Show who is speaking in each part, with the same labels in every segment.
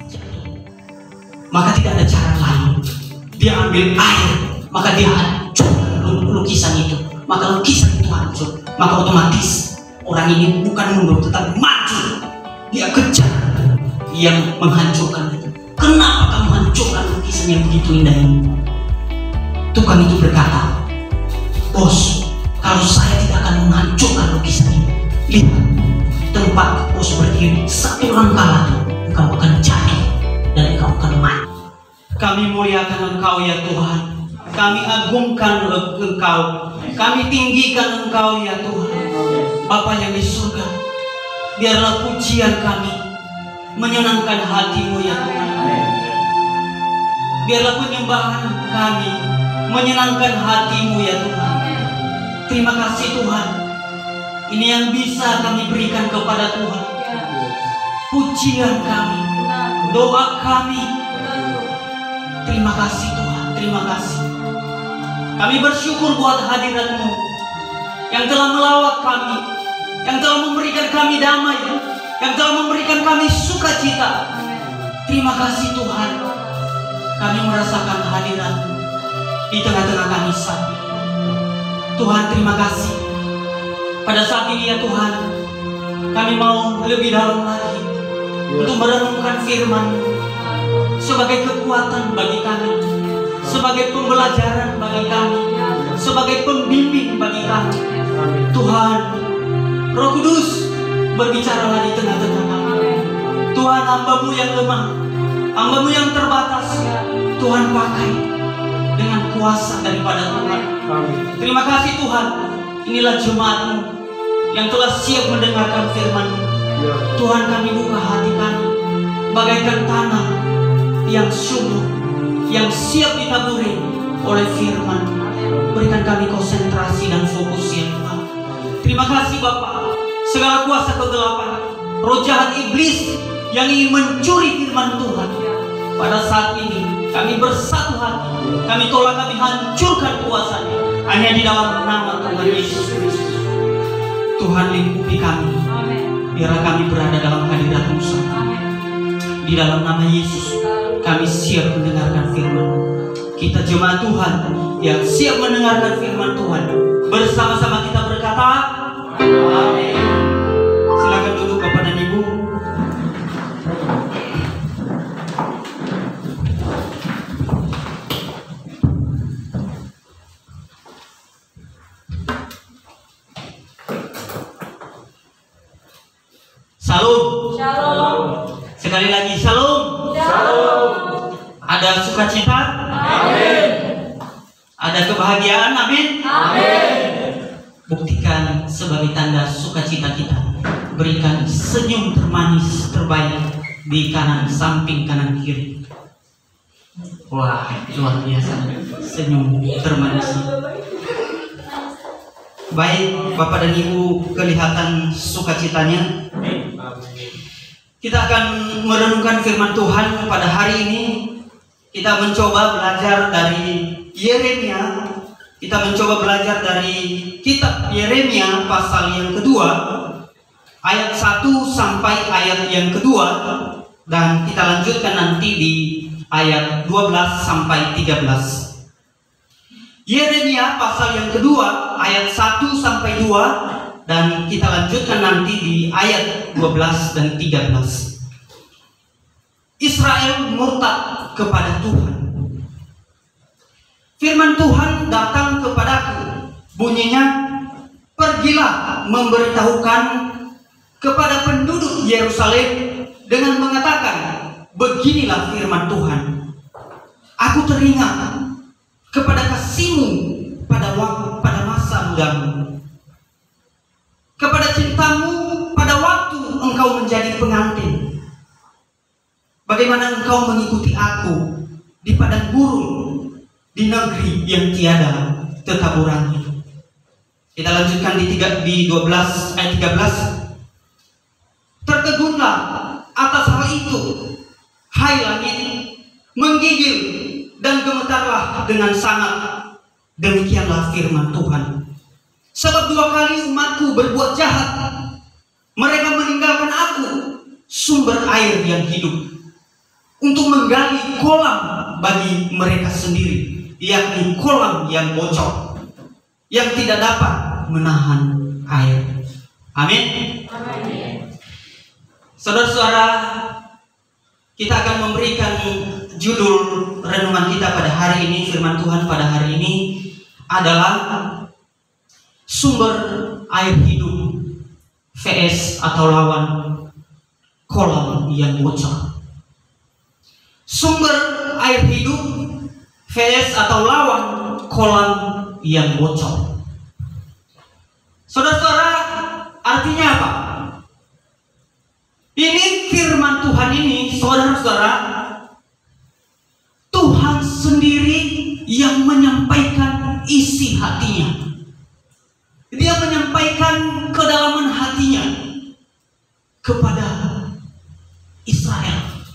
Speaker 1: jatuh. Maka tidak ada cara lain. Dia ambil air, maka dia hancurkan lukisan itu. Maka lukisan itu hancur. Maka otomatis orang ini bukan mundur tetapi maju. Dia kejar yang menghancurkan itu. Kenapa kamu hancurkan lukisan yang begitu indah ini? Tukang itu berkata, bos, kalau saya tidak akan menghancurkan lukisan ini, lihat tempat bos berdiri, satu langkah lagi engkau akan jatuh dan engkau akan mati. Kami muliakan Engkau ya Tuhan. Kami agungkan Engkau. Kami tinggikan Engkau ya Tuhan. Bapa yang di surga, biarlah pujian kami menyenangkan hati-Mu ya Tuhan. Biarlah penyembahan kami menyenangkan hati-Mu ya Tuhan. Terima kasih Tuhan. Ini yang bisa kami berikan kepada Tuhan. Pujian kami, doa kami. Terima kasih Tuhan, terima kasih. Kami bersyukur buat hadirat-Mu yang telah melawat kami, yang telah memberikan kami damai, yang telah memberikan kami sukacita. Terima kasih Tuhan. Kami merasakan hadirat-Mu di tengah-tengah kami saat ini. Tuhan, terima kasih. Pada saat ini ya Tuhan, kami mau lebih dalam lagi untuk merenungkan firman-Mu sebagai kekuatan bagi kami, sebagai pembelajaran bagi kami, sebagai pembimbing bagi kami. Tuhan, Roh Kudus, berbicaralah di tengah-tengah kami. Tuhan, hamba-Mu yang lemah, hamba-Mu yang terbatas, Tuhan pakai dengan kuasa daripada Tuhan. Terima kasih Tuhan. Inilah jemaat-Mu yang telah siap mendengarkan firman-Mu. Tuhan, kami buka hati kami bagaikan tanah yang subur, yang siap ditaburi oleh firman. Berikan kami konsentrasi dan fokus ya Tuhan. Terima kasih Bapa. Segala kuasa kegelapan, roh jahat iblis yang ingin mencuri firman Tuhan, pada saat ini kami bersatu hati, kami tolak, kami hancurkan kuasanya hanya di dalam nama Tuhan Yesus Kristus. Tuhan, lingkupi kami, biarlah kami berada dalam hadirat-Mu. Di dalam nama Yesus kami siap mendengarkan firman. Kita jemaat Tuhan yang siap mendengarkan firman Tuhan, bersama-sama kita berkata amin. Silakan duduk Bapak dan Ibu. Salam. Shalom. Sekali lagi shalom. Shalom. Ada sukacita? Amin. Ada kebahagiaan? Amin. Amin. Buktikan sebagai tanda sukacita kita. Berikan senyum termanis terbaik di kanan, samping kanan kiri. Wah, luar biasa. Senyum termanis. Baik, Bapak dan Ibu, kelihatan sukacitanya. Kita akan merenungkan firman Tuhan pada hari ini. Kita mencoba belajar dari Yeremia. Kita mencoba belajar dari kitab Yeremia pasal yang kedua, ayat 1 sampai ayat yang kedua, dan kita lanjutkan nanti di ayat 12 sampai 13. Yeremia pasal yang kedua, ayat 1 sampai 2, dan kita lanjutkan nanti di ayat 12 dan 13. Israel murtad kepada Tuhan. Firman Tuhan datang kepadaku, bunyinya, pergilah memberitahukan kepada penduduk Yerusalem dengan mengatakan, beginilah firman Tuhan. Aku teringat kepada kasih-Mu pada masa mudamu, kepada cinta-Mu pada waktu engkau menjadi pengantin. Bagaimana engkau mengikuti aku di padang gurun, di negeri yang tiada tetaburannya. Kita lanjutkan di 12 ayat 13. Tertegunlah atas hal itu, hai langit, menggigil dan gemetarlah dengan sangat. Demikianlah firman Tuhan. Sebab 2 kali umatku berbuat jahat. Mereka meninggalkan aku, sumber air yang hidup, untuk menggali kolam bagi mereka sendiri, yakni kolam yang bocor, yang tidak dapat menahan air. Amin. Saudara-saudara, kita akan memberikan judul renungan kita pada hari ini. Firman Tuhan pada hari ini adalah sumber air hidup vs atau lawan kolam yang bocor. Sumber air hidup vs atau lawan kolam yang bocor. Saudara-saudara, artinya apa? Ini firman Tuhan ini, saudara-saudara, Tuhan sendiri yang menyampaikan isi hatinya. Dia menyampaikan kedalaman hatinya kepada Israel.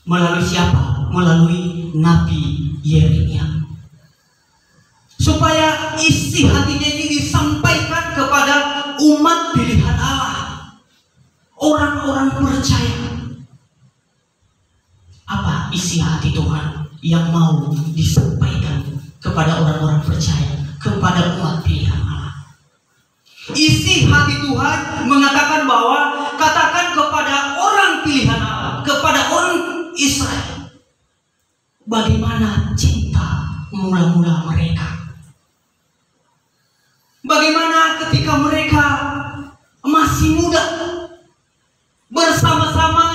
Speaker 1: Melalui siapa? Melalui Nabi Yeremia. Supaya isi hatinya ini disampaikan kepada umat pilihan Allah, orang-orang percaya. Apa isi hati Tuhan yang mau disampaikan kepada orang-orang percaya, kepada umat pilihan Allah? Isi hati Tuhan mengatakan bahwa katakan kepada orang pilihan Allah, kepada orang Israel, bagaimana cinta mula-mula mereka. Bagaimana ketika mereka masih muda, bersama-sama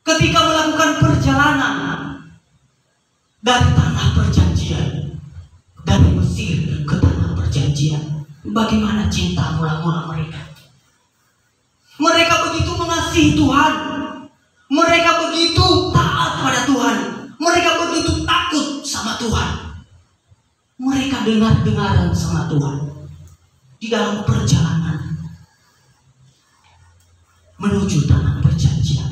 Speaker 1: ketika melakukan perjalanan dari tanah perjanjian, dari Mesir ke tanah perjanjian. Bagaimana cinta mula-mula mereka. Mereka begitu mengasihi Tuhan. Mereka begitu taat pada Tuhan. Mereka begitu takut sama Tuhan. Mereka dengar-dengaran sama Tuhan di dalam perjalanan menuju tanah perjanjian.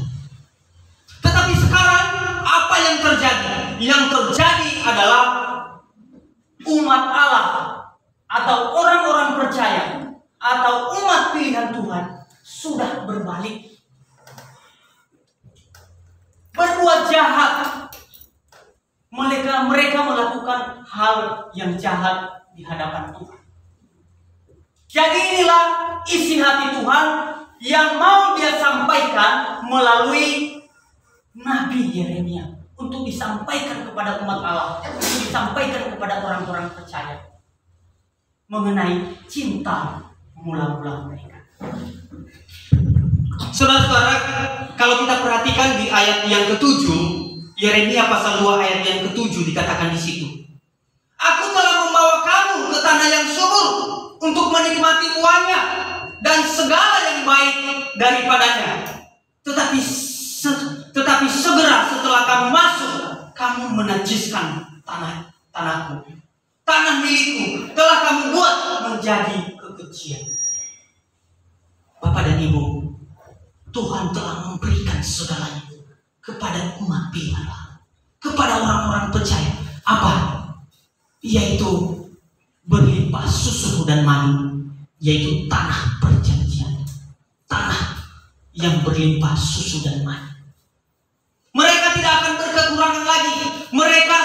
Speaker 1: Tetapi sekarang apa yang terjadi? Yang terjadi adalah umat Allah atau orang-orang percaya atau umat pilihan Tuhan sudah berbalik, berbuat jahat. Mereka melakukan hal yang jahat di hadapan Tuhan. Jadi inilah isi hati Tuhan yang mau dia sampaikan melalui Nabi Yeremia, untuk disampaikan kepada umat Allah, untuk disampaikan kepada orang-orang percaya mengenai cinta mula-mula mereka. Saudara-saudara, kalau kita perhatikan di ayat yang ke-7, Yeremia pasal 2 ayat yang ke-7 dikatakan di situ, aku telah membawa kamu ke tanah yang subur untuk menikmati buahnya dan segala yang baik daripadanya. Tetapi segera setelah kamu masuk, kamu menajiskan tanahku. Tanah milikku telah kamu buat menjadi kekejian. Bapak dan Ibu, Tuhan telah memberikan segalanya kepada umat pilihan Allah, kepada orang-orang percaya. Apa? Yaitu berlimpah susu dan madu, yaitu tanah perjanjian, tanah yang berlimpah susu dan madu. Mereka tidak akan berkekurangan lagi. Mereka,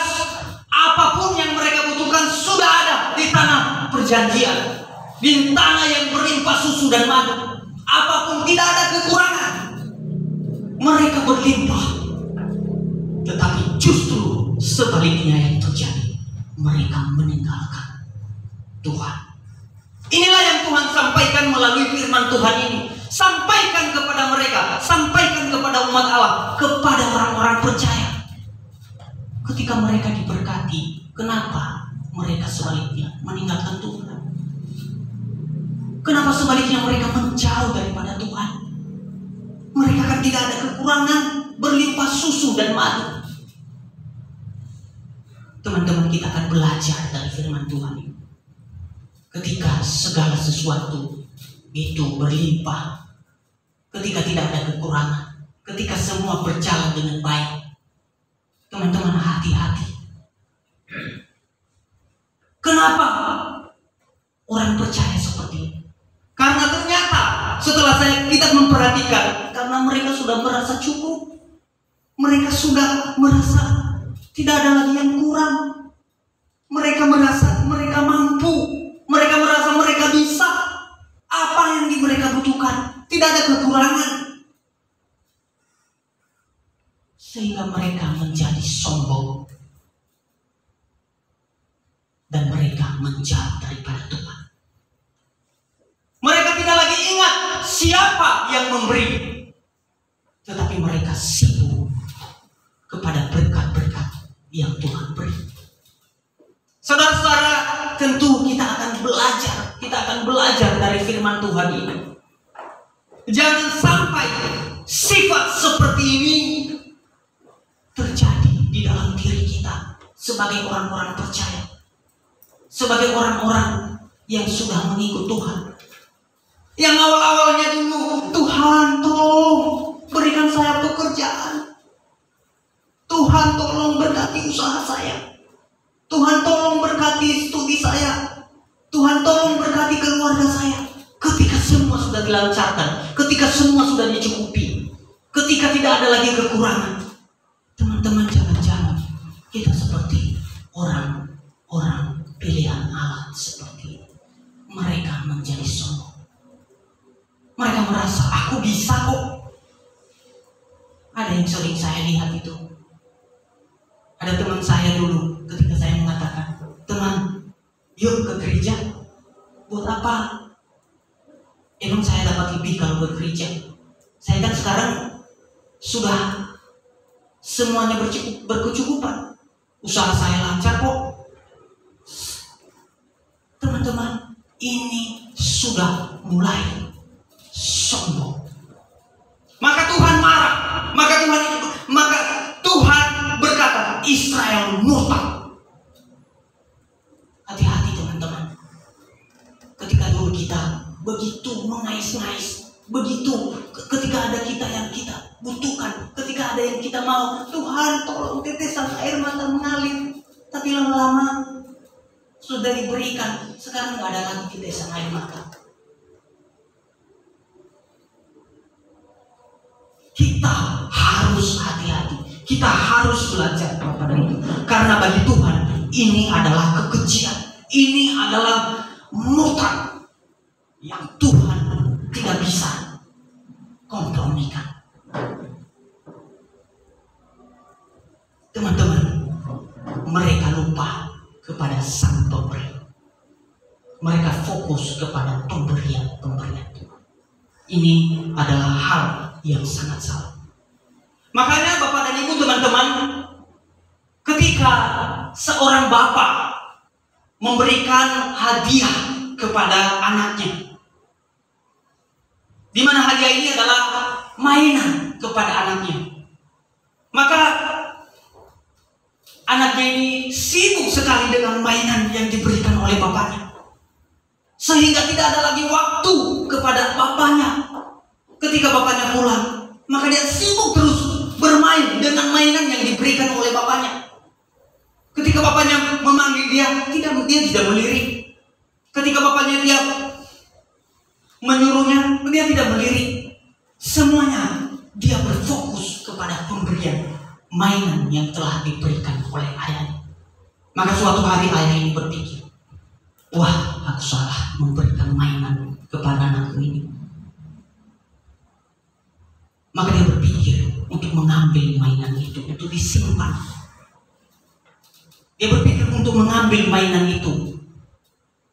Speaker 1: apapun yang mereka butuhkan sudah ada di tanah perjanjian, di tanah yang berlimpah susu dan madu. Apapun, tidak ada kekurangan. Mereka berlimpah. Tetapi justru sebaliknya yang terjadi, mereka meninggalkan Tuhan. Inilah yang Tuhan sampaikan melalui firman Tuhan ini. Sampaikan kepada mereka, sampaikan kepada umat Allah, kepada orang-orang percaya. Ketika mereka diberkati, kenapa mereka sebaliknya meninggalkan Tuhan? Kenapa sebaliknya mereka menjauh daripada Tuhan? Mereka kan tidak ada kekurangan, berlimpah susu dan madu. Teman-teman, kita akan belajar dari firman Tuhan ini. Ketika segala sesuatu itu berlimpah, ketika tidak ada kekurangan, ketika semua berjalan dengan baik, teman-teman, hati-hati. Kenapa orang percaya seperti ini? Karena ternyata setelah kita memperhatikan, karena mereka sudah merasa cukup, Mereka sudah merasa tidak ada lagi yang kurang. Mereka merasa mereka mampu. Mereka merasa mereka bisa. Apa yang mereka butuhkan, tidak ada kekurangan. Sehingga mereka menjadi sombong. Dan mereka menjauh daripada Tuhan. Mereka tidak lagi ingat siapa yang memberi. Tetapi mereka sibuk kepada berkat-berkat yang Tuhan beri. Saudara-saudara, tentu kita akan belajar dari firman Tuhan ini. Jangan sampai sifat seperti ini terjadi di dalam diri kita sebagai orang-orang percaya, sebagai orang-orang yang sudah mengikut Tuhan. Yang awal-awalnya dulu, Tuhan tolong berikan saya pekerjaan. Tuhan tolong berkati usaha saya. Tuhan tolong berkati studi saya. Tuhan tolong berkati keluarga saya. Ketika semua sudah dilancarkan, ketika semua sudah dicukupi, ketika tidak ada lagi kekurangan, teman-teman, jangan-jangan kita seperti orang-orang pilihan Allah seperti itu. Mereka menjadi sombong. Mereka merasa aku bisa kok. Ada yang sering saya lihat itu. Ada teman saya dulu ketika saya mengatakan, teman, yuk ke gereja. Buat apa? Emang saya dapat lebih kalau ke gereja? Saya kan sekarang sudah semuanya berkecukupan. Usaha saya lancar kok. Teman-teman, ini sudah mulai sombong. Maka Tuhan marah. Maka Tuhan berkata, Israel murtad. Hati-hati teman-teman. Ketika dulu kita begitu mengais-ngais, begitu ketika ada kita yang kita butuhkan, ketika ada yang kita mau, Tuhan tolong, tetesan air mata mengalir. Tapi lama-lama sudah diberikan, sekarang nggak ada lagi tetesan air mata. Kita harus hati-hati. Kita harus belajar kepada itu. Karena bagi Tuhan ini adalah kekejian. Ini adalah murtad yang Tuhan tidak bisa kompromikan. Teman-teman, mereka lupa kepada Sang Pemberi. Mereka fokus kepada pemberian Tuhan. Ini adalah hal yang sangat salah. Makanya Bapak dan Ibu, teman-teman, ketika seorang bapak memberikan hadiah kepada anaknya, di mana hadiah ini adalah mainan kepada anaknya, maka anaknya ini sibuk sekali dengan mainan yang diberikan oleh bapaknya, sehingga tidak ada lagi waktu kepada bapaknya. Ketika bapaknya pulang, maka dia sibuk terus bermain dengan mainan yang diberikan oleh bapaknya. Ketika bapaknya memanggil dia tidak melirik. Ketika bapaknya dia menyuruhnya, dia tidak melirik. Semuanya dia berfokus kepada pemberian mainan yang telah diberikan oleh ayahnya. Maka suatu hari ayah ini berpikir, wah, aku salah memberikan mainan kepada anakku ini. Maka dia berpikir untuk mengambil mainan itu, untuk disimpan. Dia berpikir untuk mengambil mainan itu,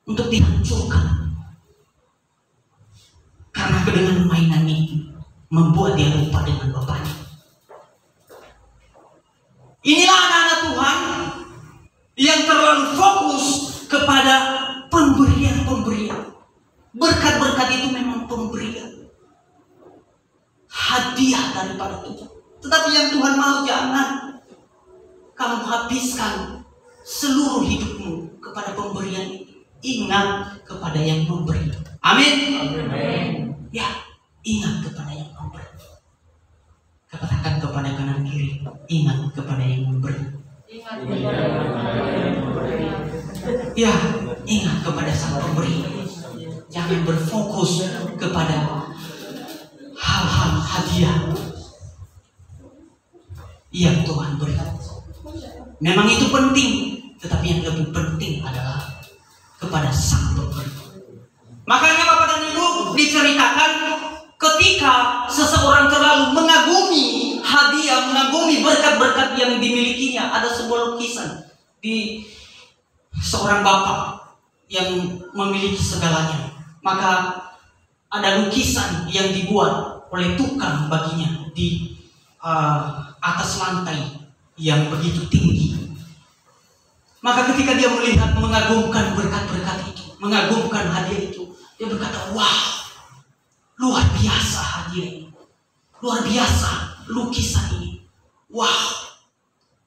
Speaker 1: untuk dihancurkan. Karena dengan mainan ini membuat dia lupa dengan bapaknya. Inilah anak-anak Tuhan yang terlalu fokus kepada pemberian. Berkat-berkat itu memang pemberian, hadiah daripada Tuhan. Tetapi yang Tuhan mau, jangan kamu habiskan seluruh hidupmu kepada pemberian itu. Ingat kepada yang memberi. Amin. Ya, ingat kepada yang memberi. Katakan kepada kanan kiri, ingat kepada yang memberi. Ya, ingat kepada Sang Pemberi. Jangan berfokus kepada hal-hal hadiah. yang Tuhan berikan. Memang itu penting, tetapi yang lebih penting adalah kepada Sang Pemberi. Makanya Bapak dan Ibu, diceritakan ketika seseorang terlalu mengagumi hadiah, mengagumi berkat-berkat yang dimilikinya, ada sebuah lukisan di seorang bapak yang memiliki segalanya. Maka ada lukisan yang dibuat oleh tukang baginya di atas lantai yang begitu tinggi. Maka ketika dia melihat, mengagumkan berkat-berkat itu, mengagumkan hadiah itu, dia berkata, wah, luar biasa hadiah ini, luar biasa lukisan ini, wah.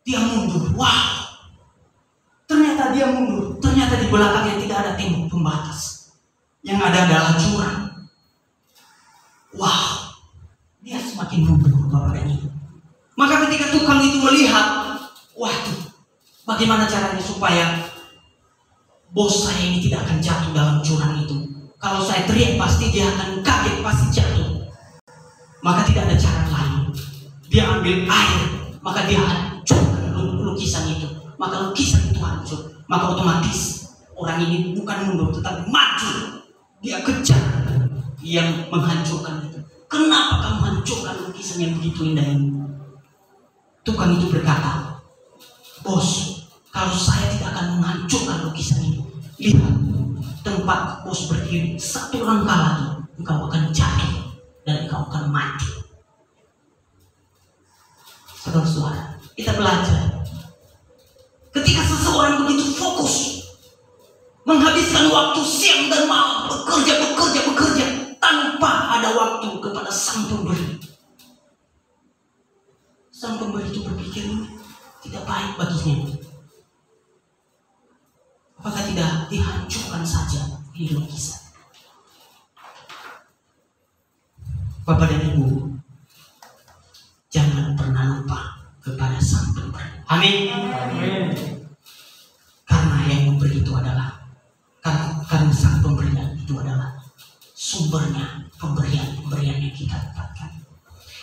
Speaker 1: Dia mundur, wah. Ternyata dia mundur, ternyata di belakangnya tidak ada tembok pembatas, yang ada adalah jurang. Wah, dia semakin mundur, Bapak dan Ibu. Maka ketika tukang itu melihat, waduh, bagaimana caranya supaya bos saya ini tidak akan jatuh dalam jurang itu. Kalau saya teriak pasti dia akan kaget, pasti jatuh. Maka tidak ada cara lain. Dia ambil air, maka dia hancurkan lukisan itu. Maka lukisan itu hancur. Maka otomatis orang ini bukan mundur, tetapi maju. Dia kejar yang menghancurkan itu. Kenapa kamu hancurkan lukisan yang begitu indah ini? Tukang itu berkata, bos, kalau saya tidak akan menghancurkan lukisan ini, lihat tempat bos berdiri, satu langkah lagi engkau akan jatuh dan engkau akan mati. Saudara-saudara, kita belajar ketika seseorang begitu fokus menghabiskan waktu siang dan malam, bekerja tanpa ada waktu kepada Sang Pemberi. Sang Pemberi itu berpikir ini tidak baik baginya. Apakah tidak dihancurkan saja ini lukisan? Bapak dan Ibu, jangan pernah lupa kepada Sang Pemberi. Amin. Amin. Karena yang memberi itu adalah karena Sang Pemberi itu adalah sumbernya pemberian yang kita dapatkan.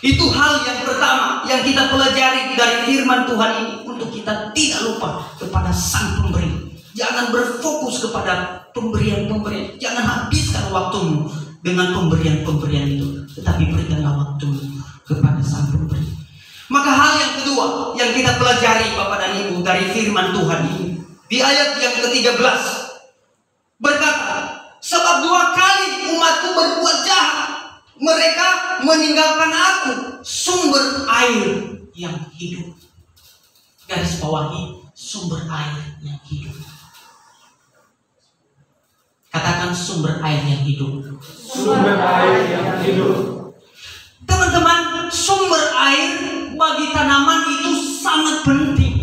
Speaker 1: Itu hal yang pertama yang kita pelajari dari firman Tuhan ini, untuk kita tidak lupa kepada Sang Pemberi. Jangan berfokus kepada pemberian-pemberian. Jangan habiskan waktumu dengan pemberian-pemberian itu, tetapi berikanlah waktumu kepada Sang Pemberi. Maka hal yang kedua yang kita pelajari Bapak dan Ibu dari firman Tuhan ini, di ayat yang ke-13 berkata, sebab 2 kali umatku berbuat jahat, mereka meninggalkan aku, sumber air yang hidup. Garis bawahi, sumber air yang hidup. Katakan sumber air yang hidup.
Speaker 2: Sumber air yang hidup.
Speaker 1: Teman-teman, sumber air bagi tanaman itu sangat penting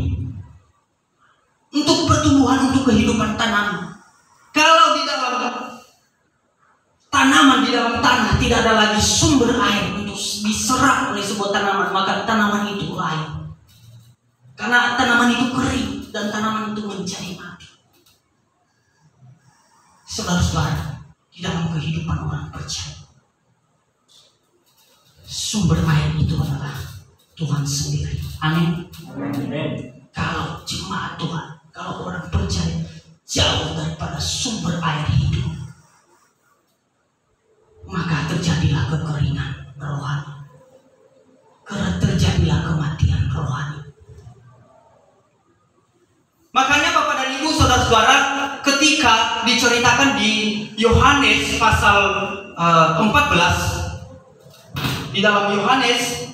Speaker 1: untuk pertumbuhan, untuk kehidupan tanaman. Kalau di dalam tanaman, di dalam tanah tidak ada lagi sumber air untuk diserap oleh sebuah tanaman, maka tanaman itu layu. Karena tanaman itu kering dan tanaman itu menjadi mati. Saudara-saudara, di dalam kehidupan orang percaya, sumber air itu adalah Tuhan sendiri. Amin. Kalau jemaat Tuhan, kalau orang percaya jauh daripada sumber air hidup, maka terjadilah kekeringan rohani, terjadilah kematian rohani. Makanya Bapak dan Ibu, saudara-saudara, ketika diceritakan di Yohanes pasal 14, di dalam Yohanes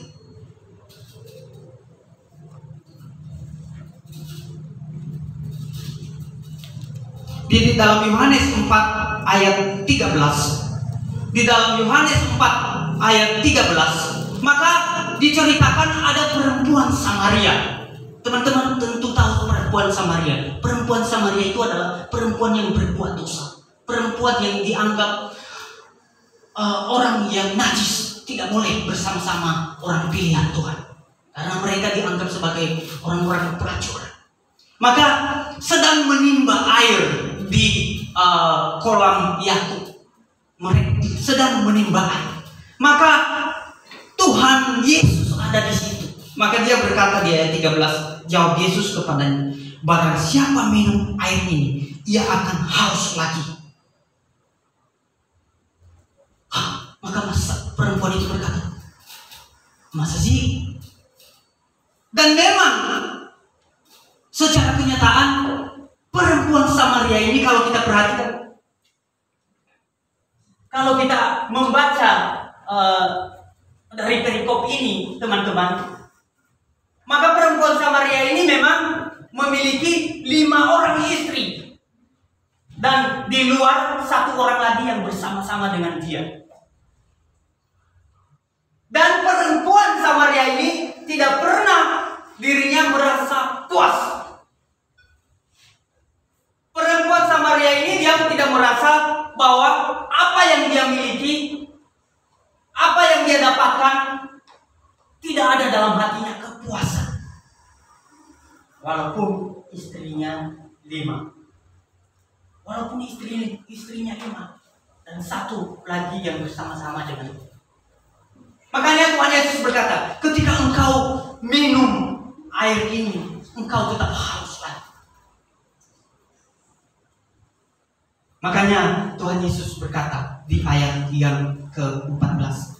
Speaker 1: di dalam Yohanes 4 ayat 13, di dalam Yohanes 4 ayat 13, maka diceritakan ada perempuan Samaria. Teman-teman tentu tahu perempuan Samaria. Perempuan Samaria itu adalah perempuan yang berbuat dosa, perempuan yang dianggap orang yang najis, tidak boleh bersama-sama orang pilihan Tuhan, karena mereka dianggap sebagai orang-orang pelacur. Maka sedang menimba air di kolam Yakub, mereka sedang menimba air. Maka Tuhan Yesus ada di situ. Maka dia berkata di ayat 13, jawab Yesus kepadanya, barang siapa minum air ini, ia akan haus lagi. Maka perempuan itu berkata, masa sih? Dan memang secara kenyataan perempuan Samaria ini, kalau kita perhatikan, kalau kita membaca dari perikop ini, teman-teman, maka perempuan Samaria ini memang memiliki 5 orang istri, dan di luar 1 orang lagi yang bersama-sama dengan dia. Dan perempuan Samaria ini tidak pernah dirinya merasa puas. Perempuan Samaria ini dia tidak merasa bahwa apa yang dia miliki, apa yang dia dapatkan, tidak ada dalam hatinya kepuasan. Walaupun istrinya 5, walaupun istrinya 5, dan 1 lagi yang bersama-sama dengan dia. Makanya Tuhan Yesus berkata, ketika engkau minum air ini, engkau tetap haus lagi. Makanya Tuhan Yesus berkata di ayat yang ke-14,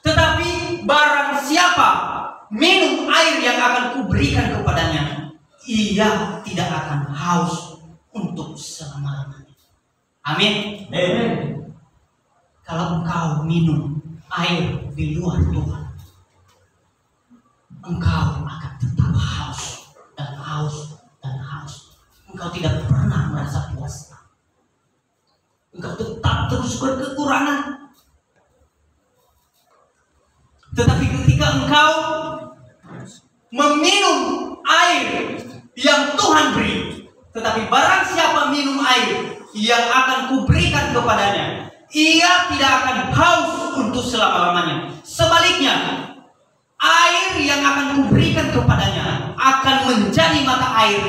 Speaker 1: tetapi barang siapa minum air yang akan kuberikan kepadanya, ia tidak akan haus untuk selama-lamanya. Amin.
Speaker 2: Amin.
Speaker 1: Kalau engkau minum air di luar Tuhan, engkau akan tetap haus dan haus dan haus. Engkau tidak pernah merasa puas. Engkau tetap terus berkekurangan. Tetapi ketika engkau meminum air yang Tuhan beri, tetapi barang siapa minum air yang akan kuberikan kepadanya, ia tidak akan haus untuk selama-lamanya. Sebaliknya, air yang akan kuberikan kepadanya akan menjadi mata air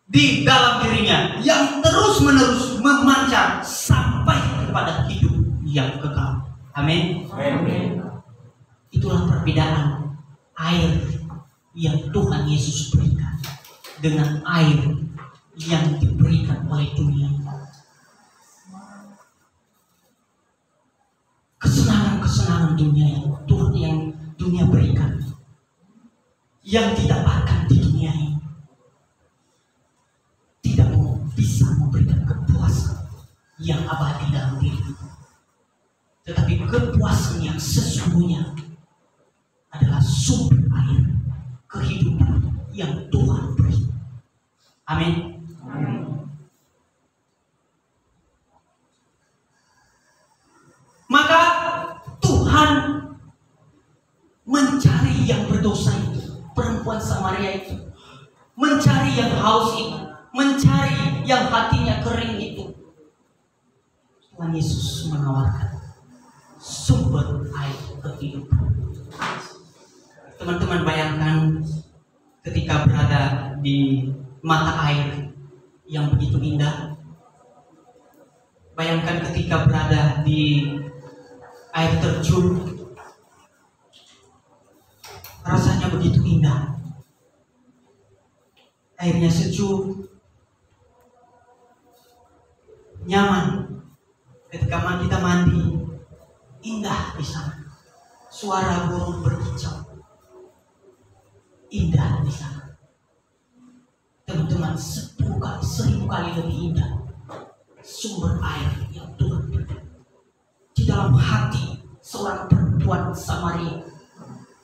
Speaker 1: di dalam dirinya yang terus-menerus memancar sampai kepada hidup yang kekal. Amin.
Speaker 2: Amin.
Speaker 1: Itulah perbedaan air yang Tuhan Yesus berikan dengan air yang diberikan oleh dunia. Kesenangan-kesenangan dunia yang dunia berikan, yang didapatkan di dunia ini, tidak bisa memberikan kepuasan yang abadi dalam diri. Tetapi kepuasan yang sesungguhnya adalah sumber air kehidupan yang Tuhan beri. Amin. Maka Tuhan mencari yang berdosa itu, perempuan Samaria itu, mencari yang haus itu, mencari yang hatinya kering itu. Tuhan Yesus menawarkan sumber air kehidupan. Teman-teman bayangkan ketika berada di mata air yang begitu indah. Bayangkan ketika berada di air terjun, rasanya begitu indah. Airnya sejuk, nyaman. Ketika kita mandi, indah di sana. Suara burung berkicau, indah di sana. Teman-teman, 10 kali, 1000 kali lebih indah sumber air yang Tuhan beri. Di dalam hati seorang perempuan Samaria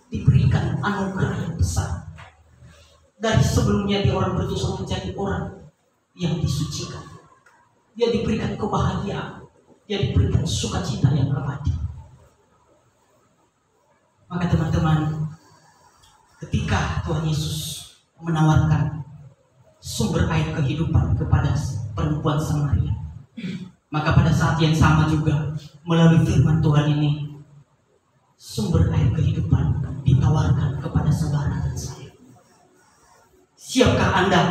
Speaker 1: diberikan anugerah yang besar. Dari sebelumnya dia orang berdosa menjadi orang yang disucikan. Dia diberikan kebahagiaan, dia diberikan sukacita yang abadi. Maka teman-teman, ketika Tuhan Yesus menawarkan sumber air kehidupan kepada perempuan Samaria, maka pada saat yang sama juga melalui firman Tuhan ini, sumber air kehidupan ditawarkan kepada saudara dan saya. Siapkah Anda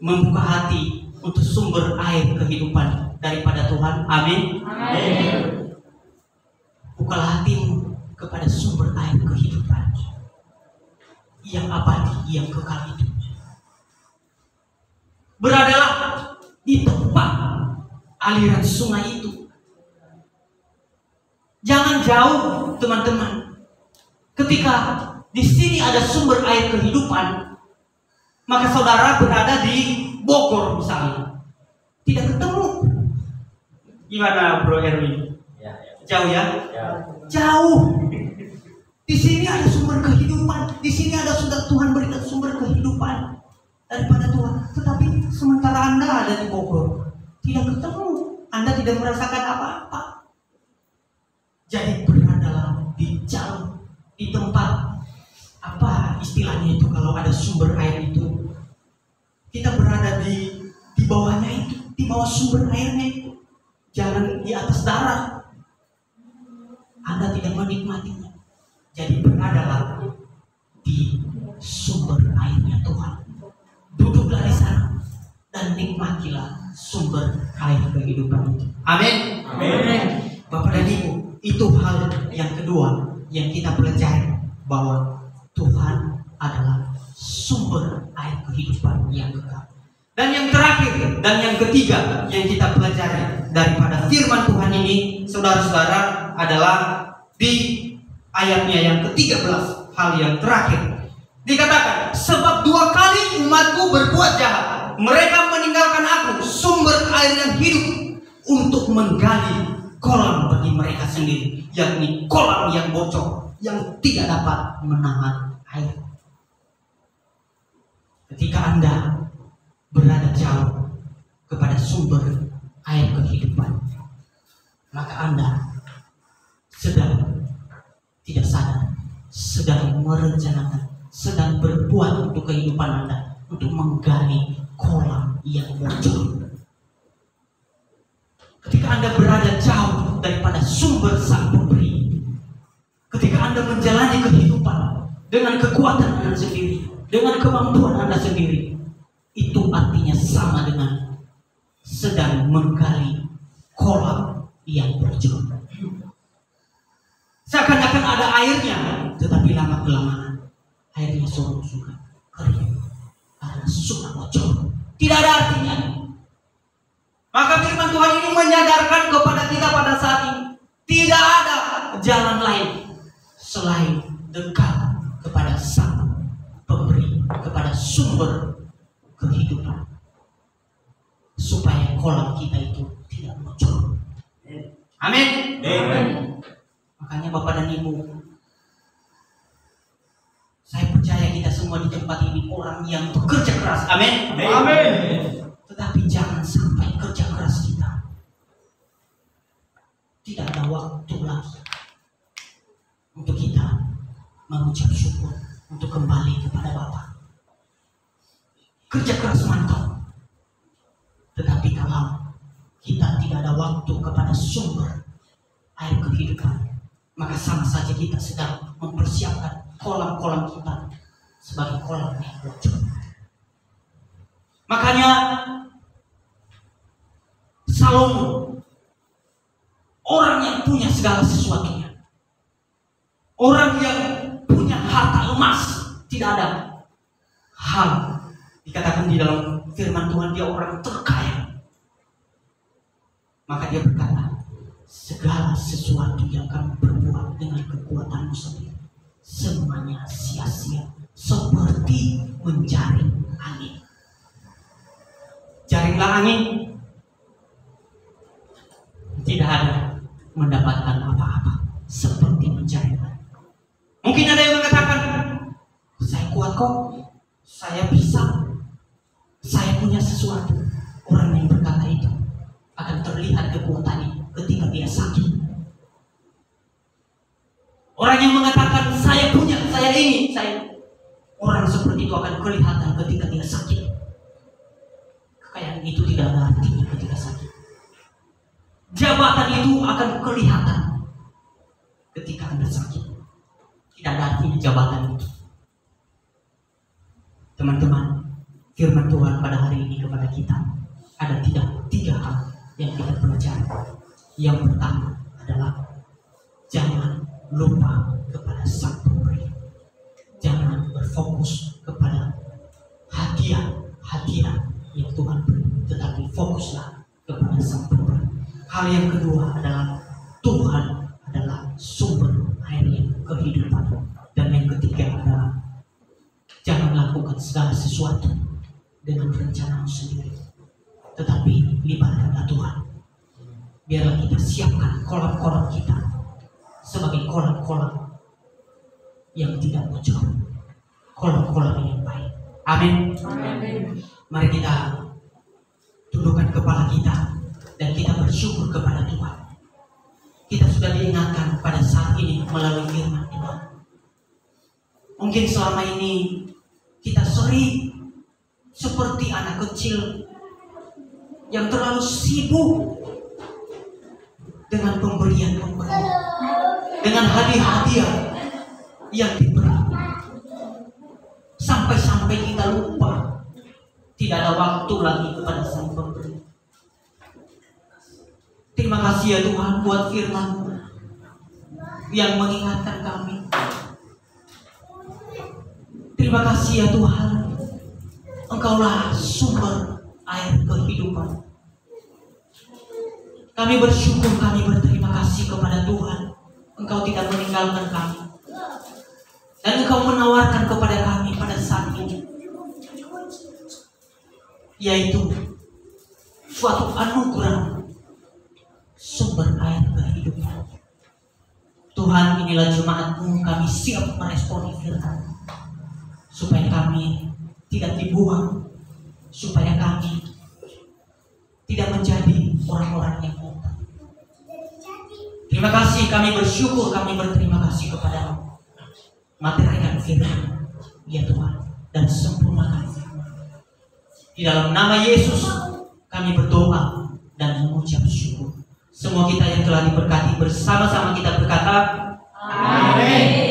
Speaker 1: membuka hati untuk sumber air kehidupan daripada Tuhan? Amin.
Speaker 2: Amin.
Speaker 1: Bukalah hatimu kepada sumber air kehidupan. abadi yang kekal itu. Beradalah di tempat aliran sungai itu. Jangan jauh, teman-teman. Ketika di sini ada sumber air kehidupan, maka saudara berada di Bogor misalnya, tidak ketemu. Gimana Bro Erwin? Jauh ya? Jauh. Di sini ada sumber kehidupan. Di sini ada Tuhan berikan sumber kehidupan daripada Tuhan. Tetapi sementara Anda ada di Bogor, tidak ketemu. Anda tidak merasakan apa-apa. Jadi beradalah di jauh, di tempat apa istilahnya itu kalau ada sumber air itu. Kita berada di bawahnya itu, di bawah sumber airnya itu. Jangan di atas darat. Anda tidak menikmatinya. Jadi beradalah di sumber airnya Tuhan. Duduklah di sana dan nikmatilah sumber air kehidupan itu. Amin.
Speaker 2: Amin.
Speaker 1: Bapak dan Ibu, itu hal yang kedua yang kita pelajari, bahwa Tuhan adalah sumber air kehidupan yang kekal. Dan yang terakhir dan yang ketiga yang kita pelajari daripada firman Tuhan ini, saudara-saudara, adalah di ayatnya yang ke-13, hal yang terakhir. Dikatakan, sebab 2 kali umatku berbuat jahat. Mereka meninggalkan aku, sumber air yang hidup, untuk menggali kolam bagi mereka sendiri, yakni kolam yang bocor, yang tidak dapat menahan air. Ketika Anda berada jauh kepada sumber air kehidupan, maka Anda sedang tidak sadar, sedang merencanakan, sedang berbuat untuk kehidupan Anda, untuk menggali kolam yang bocor. Ketika Anda berada jauh daripada sumber Sang Pemberi, ketika Anda menjalani kehidupan dengan kekuatan Anda sendiri, dengan kemampuan Anda sendiri, itu artinya sama dengan sedang menggali kolam yang bocor. Seakan-akan ada airnya, tetapi lama-kelamaan airnya suka kering karena suka bocor. Tidak ada artinya. Maka firman Tuhan ini menyadarkan kepada kita pada saat ini, tidak ada jalan lain selain dekat kepada Sang Pemberi, kepada sumber kehidupan, supaya kolam kita itu tidak bocor. Amin.
Speaker 2: Amin.
Speaker 1: Makanya Bapak dan Ibu, saya percaya kita semua di tempat ini orang yang bekerja keras. Amin.
Speaker 2: Amin.
Speaker 1: Tetapi jangan sampai kerja keras kita tidak ada waktu lagi untuk kita mengucap syukur, untuk kembali kepada Bapa. Kerja keras mantap, tetapi kalau kita tidak ada waktu kepada sumber air kehidupan, maka sama saja kita sedang mempersiapkan kolam-kolam kita sebagai kolam yang bocor. Makanya Salomo, orang yang punya segala sesuatunya, orang yang punya harta emas, tidak ada hal, dikatakan di dalam firman Tuhan dia orang terkaya. Maka dia berkata, segala sesuatu yang kamu perbuat dengan kekuatanmu sendiri, semuanya sia-sia, seperti menjaring angin. Jaringlah angin, tidak ada mendapatkan apa-apa, seperti menjaring angin. Mungkin ada yang mengatakan, saya kuat kok, saya bisa, saya punya sesuatu. Orang yang berkata itu akan terlihat kekuatannya ketika dia sakit. Orang yang mengatakan saya punya, saya ini, orang seperti itu akan kelihatan ketika dia sakit. Kekayaan itu tidak ada artinya ketika sakit. Jabatan itu akan kelihatan ketika Anda sakit. Tidak ada artinya jabatan itu. Teman-teman, firman Tuhan pada hari ini kepada kita ada tiga hal yang kita pelajari. Yang pertama adalah jangan lupa kepada Sang Pemberi. Jangan berfokus Hal yang kedua adalah Tuhan adalah sumber air yang kehidupan. Dan yang ketiga adalah jangan lakukan segala sesuatu dengan rencanamu sendiri, tetapi libatkanlah Tuhan. Biarlah kita siapkan kolam-kolam kita sebagai kolam-kolam yang tidak bocor, kolam-kolam yang baik. Amin. Mari kita tundukkan kepala kita dan kita bersyukur kepada Tuhan. Kita sudah diingatkan pada saat ini melalui firman Tuhan. Mungkin selama ini kita sering seperti anak kecil yang terlalu sibuk dengan pemberian-pemberian, dengan hadiah-hadiah yang diberi, sampai-sampai kita lupa tidak ada waktu lagi kepada sang pemberi. Terima kasih ya Tuhan buat firman-Mu yang mengingatkan kami. Terima kasih ya Tuhan, Engkaulah sumber air kehidupan. Kami bersyukur, kami berterima kasih kepada Tuhan. Engkau tidak meninggalkan kami, dan Engkau menawarkan kepada kami pada saat ini, yaitu suatu anugerah sumber air kehidupan. Tuhan, inilah jemaat-Mu, kami siap meresponi firman, supaya kami tidak dibuang, supaya kami tidak menjadi orang-orang yang buta. Terima kasih, kami bersyukur, kami berterima kasih kepada-Mu. Materikan firman ya Tuhan, dan sempurnakan firman. Di dalam nama Yesus kami berdoa dan mengucap syukur. Semua kita yang telah diberkati bersama-sama kita berkata, amin.